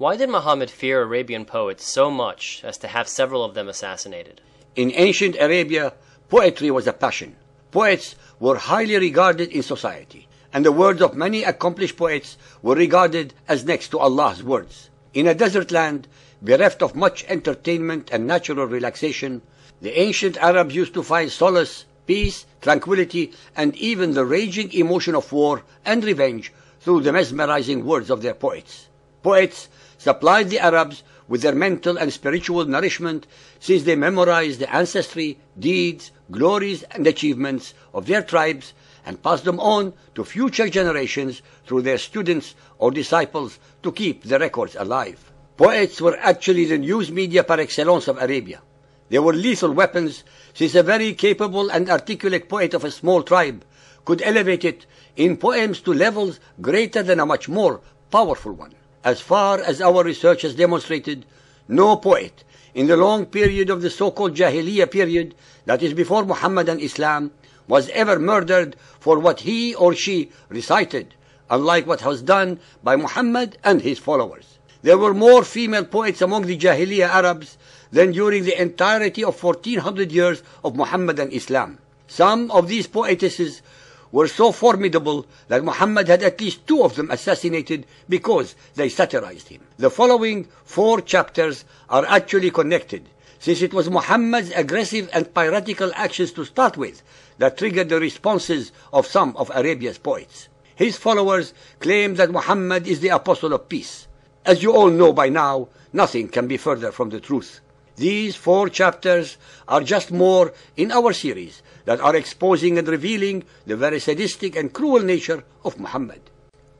Why did Muhammad fear Arabian poets so much as to have several of them assassinated? In ancient Arabia, poetry was a passion. Poets were highly regarded in society, and the words of many accomplished poets were regarded as next to Allah's words. In a desert land, bereft of much entertainment and natural relaxation, the ancient Arabs used to find solace, peace, tranquility, and even the raging emotion of war and revenge through the mesmerizing words of their poets. Poets supplied the Arabs with their mental and spiritual nourishment, since they memorized the ancestry, deeds, glories, and achievements of their tribes and passed them on to future generations through their students or disciples to keep the records alive. Poets were actually the news media par excellence of Arabia. They were lethal weapons, since a very capable and articulate poet of a small tribe could elevate it in poems to levels greater than a much more powerful one. As far as our research has demonstrated, no poet in the long period of the so-called Jahiliyyah period, that is before Muhammad and Islam, was ever murdered for what he or she recited, unlike what was done by Muhammad and his followers. There were more female poets among the Jahiliyyah Arabs than during the entirety of 1400 years of Muhammad and Islam. Some of these poetesses were so formidable that Muhammad had at least 2 of them assassinated because they satirized him. The following 4 chapters are actually connected, since it was Muhammad's aggressive and piratical actions to start with that triggered the responses of some of Arabia's poets. His followers claim that Muhammad is the apostle of peace. As you all know by now, nothing can be further from the truth. These 4 chapters are just more in our series that are exposing and revealing the very sadistic and cruel nature of Muhammad.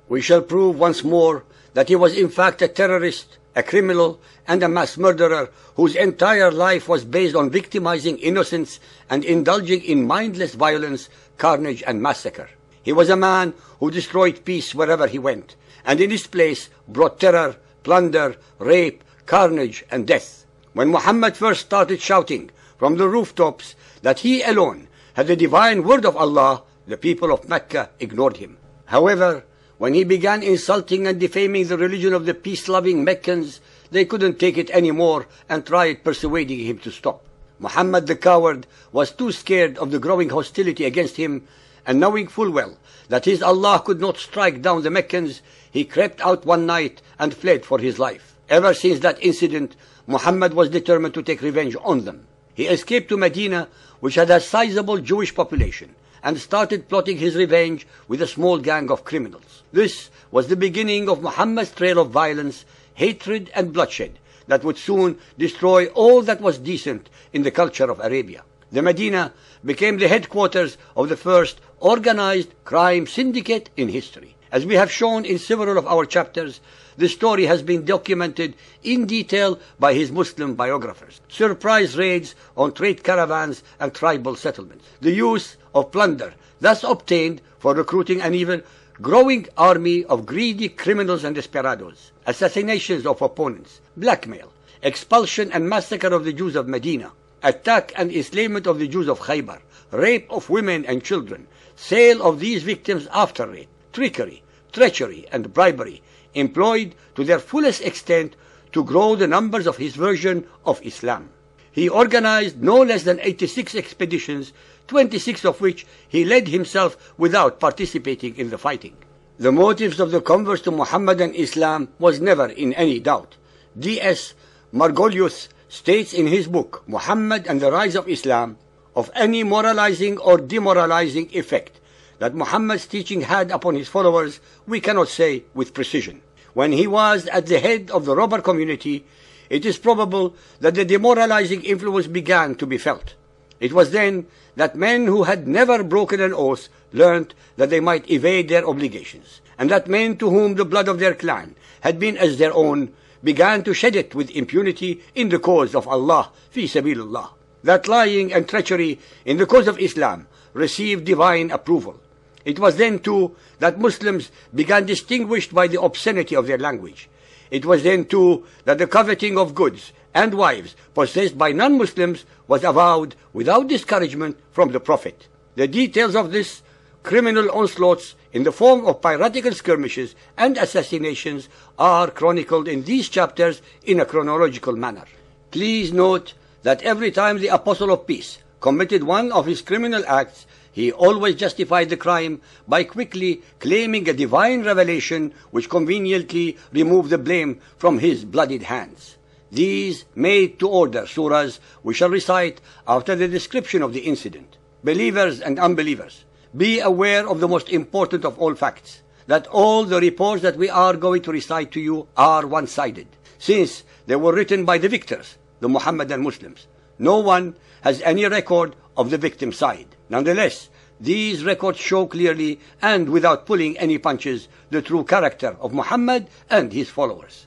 We shall prove once more that he was in fact a terrorist, a criminal, and a mass murderer whose entire life was based on victimizing innocents and indulging in mindless violence, carnage, and massacre. He was a man who destroyed peace wherever he went, and in his place brought terror, plunder, rape, carnage, and death. When Muhammad first started shouting from the rooftops that he alone had the divine word of Allah, the people of Mecca ignored him. However, when he began insulting and defaming the religion of the peace-loving Meccans, they couldn't take it anymore and tried persuading him to stop. Muhammad the coward was too scared of the growing hostility against him, and knowing full well that his Allah could not strike down the Meccans, he crept out one night and fled for his life. Ever since that incident, Muhammad was determined to take revenge on them. He escaped to Medina, which had a sizable Jewish population, and started plotting his revenge with a small gang of criminals. This was the beginning of Muhammad's trail of violence, hatred, and bloodshed that would soon destroy all that was decent in the culture of Arabia. The Medina became the headquarters of the first organized crime syndicate in history. As we have shown in several of our chapters, the story has been documented in detail by his Muslim biographers. Surprise raids on trade caravans and tribal settlements. The use of plunder thus obtained for recruiting an even growing army of greedy criminals and desperados. Assassinations of opponents. Blackmail. Expulsion and massacre of the Jews of Medina. Attack and enslavement of the Jews of Khaybar. Rape of women and children. Sale of these victims after rape. Trickery, treachery, and bribery employed to their fullest extent to grow the numbers of his version of Islam. He organized no less than 86 expeditions, 26 of which he led himself without participating in the fighting. The motives of the converts to Muhammad and Islam was never in any doubt. D.S. Margolius states in his book, Muhammad and the Rise of Islam, of any moralizing or demoralizing effect that Muhammad's teaching had upon his followers, we cannot say with precision. When he was at the head of the robber community, it is probable that the demoralizing influence began to be felt. It was then that men who had never broken an oath learnt that they might evade their obligations, and that men to whom the blood of their clan had been as their own began to shed it with impunity in the cause of Allah, fi sabilillah. That lying and treachery in the cause of Islam received divine approval. It was then too that Muslims began distinguished by the obscenity of their language. It was then too that the coveting of goods and wives possessed by non-Muslims was avowed without discouragement from the Prophet. The details of this criminal onslaughts in the form of piratical skirmishes and assassinations are chronicled in these chapters in a chronological manner. Please note that every time the Apostle of Peace committed one of his criminal acts, he always justified the crime by quickly claiming a divine revelation which conveniently removed the blame from his bloodied hands. These made-to-order surahs we shall recite after the description of the incident. Believers and unbelievers, be aware of the most important of all facts, that all the reports that we are going to recite to you are one-sided, since they were written by the victors, the Muhammadan Muslims. No one has any record of the victim side. Nonetheless, these records show clearly and without pulling any punches the true character of Muhammad and his followers.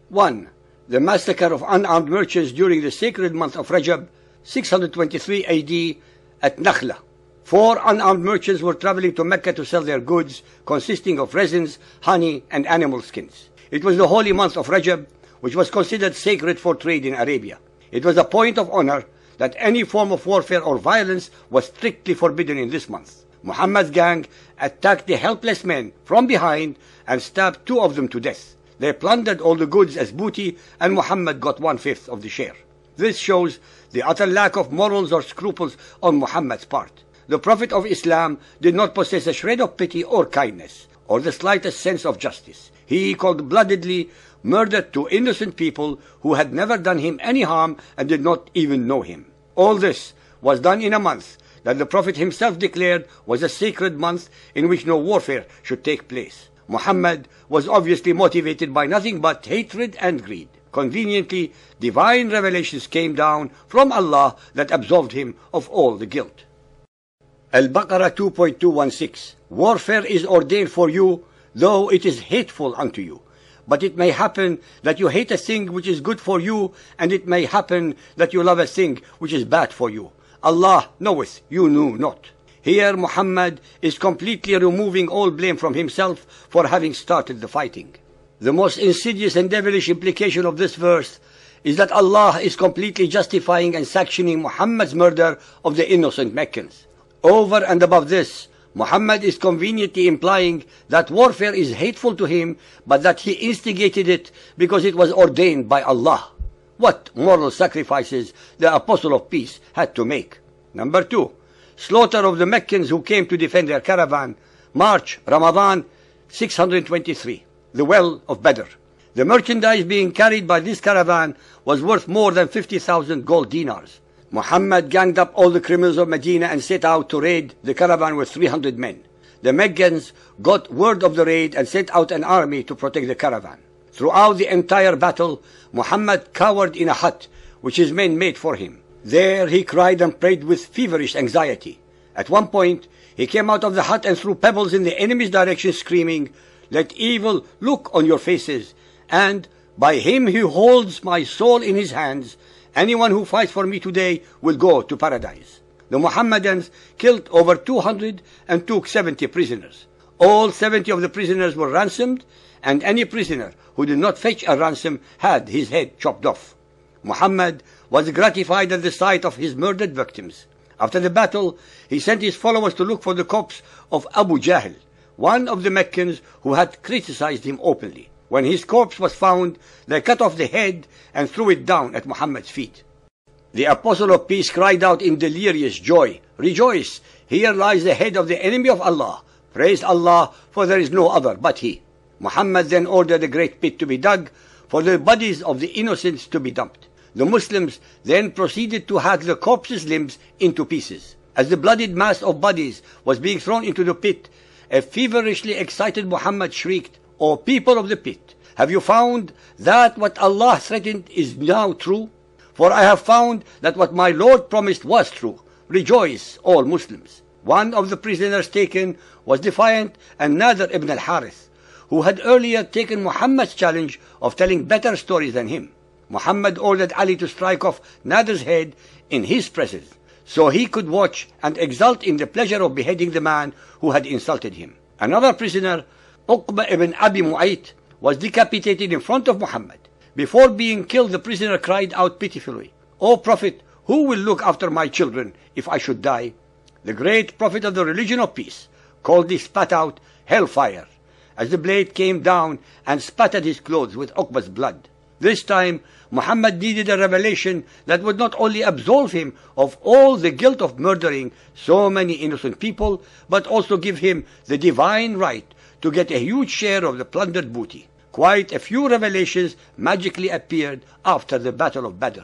1. The massacre of unarmed merchants during the sacred month of Rajab, 623 AD at Nakhla. 4 unarmed merchants were traveling to Mecca to sell their goods, consisting of resins, honey, and animal skins. It was the holy month of Rajab, which was considered sacred for trade in Arabia. It was a point of honor that any form of warfare or violence was strictly forbidden in this month. Muhammad's gang attacked the helpless men from behind and stabbed 2 of them to death. They plundered all the goods as booty, and Muhammad got 1/5 of the share. This shows the utter lack of morals or scruples on Muhammad's part. The Prophet of Islam did not possess a shred of pity or kindness, or the slightest sense of justice. He cold-bloodedly murdered 2 innocent people who had never done him any harm and did not even know him. All this was done in a month that the Prophet himself declared was a sacred month in which no warfare should take place. Muhammad was obviously motivated by nothing but hatred and greed. Conveniently, divine revelations came down from Allah that absolved him of all the guilt. Al-Baqarah 2.216. Warfare is ordained for you, though it is hateful unto you. But it may happen that you hate a thing which is good for you, and it may happen that you love a thing which is bad for you. Allah knoweth, you know not. Here Muhammad is completely removing all blame from himself for having started the fighting. The most insidious and devilish implication of this verse is that Allah is completely justifying and sanctioning Muhammad's murder of the innocent Meccans. Over and above this, Muhammad is conveniently implying that warfare is hateful to him, but that he instigated it because it was ordained by Allah. What moral sacrifices the Apostle of Peace had to make. Number 2, slaughter of the Meccans who came to defend their caravan. March, Ramadan, 623. The well of Badr. The merchandise being carried by this caravan was worth more than 50,000 gold dinars. Muhammad ganged up all the criminals of Medina and set out to raid the caravan with 300 men. The Meccans got word of the raid and sent out an army to protect the caravan. Throughout the entire battle, Muhammad cowered in a hut which his men made for him. There he cried and prayed with feverish anxiety. At one point, he came out of the hut and threw pebbles in the enemy's direction, screaming, "Let evil look on your faces, and by him who holds my soul in his hands, anyone who fights for me today will go to paradise." The Muhammadans killed over 200 and took 70 prisoners. All 70 of the prisoners were ransomed, and any prisoner who did not fetch a ransom had his head chopped off. Muhammad was gratified at the sight of his murdered victims. After the battle, he sent his followers to look for the corpse of Abu Jahl, one of the Meccans who had criticized him openly. When his corpse was found, they cut off the head and threw it down at Muhammad's feet. The Apostle of Peace cried out in delirious joy, "Rejoice! Here lies the head of the enemy of Allah. Praise Allah, for there is no other but He." Muhammad then ordered a great pit to be dug for the bodies of the innocents to be dumped. The Muslims then proceeded to hack the corpses' limbs into pieces. As the bloodied mass of bodies was being thrown into the pit, a feverishly excited Muhammad shrieked, "O people of the pit, have you found that what Allah threatened is now true? For I have found that what my Lord promised was true. Rejoice, all Muslims." One of the prisoners taken was defiant and Nadir ibn al-Harith, who had earlier taken Muhammad's challenge of telling better stories than him. Muhammad ordered Ali to strike off Nadir's head in his presence, so he could watch and exult in the pleasure of beheading the man who had insulted him. Another prisoner, Uqba ibn Abi Mu'ayt, was decapitated in front of Muhammad. Before being killed, the prisoner cried out pitifully, "O Prophet, who will look after my children if I should die?" The great Prophet of the religion of peace coldly spat out hellfire as the blade came down and spattered his clothes with Uqba's blood. This time, Muhammad needed a revelation that would not only absolve him of all the guilt of murdering so many innocent people, but also give him the divine right to get a huge share of the plundered booty. Quite a few revelations magically appeared after the Battle of Badr.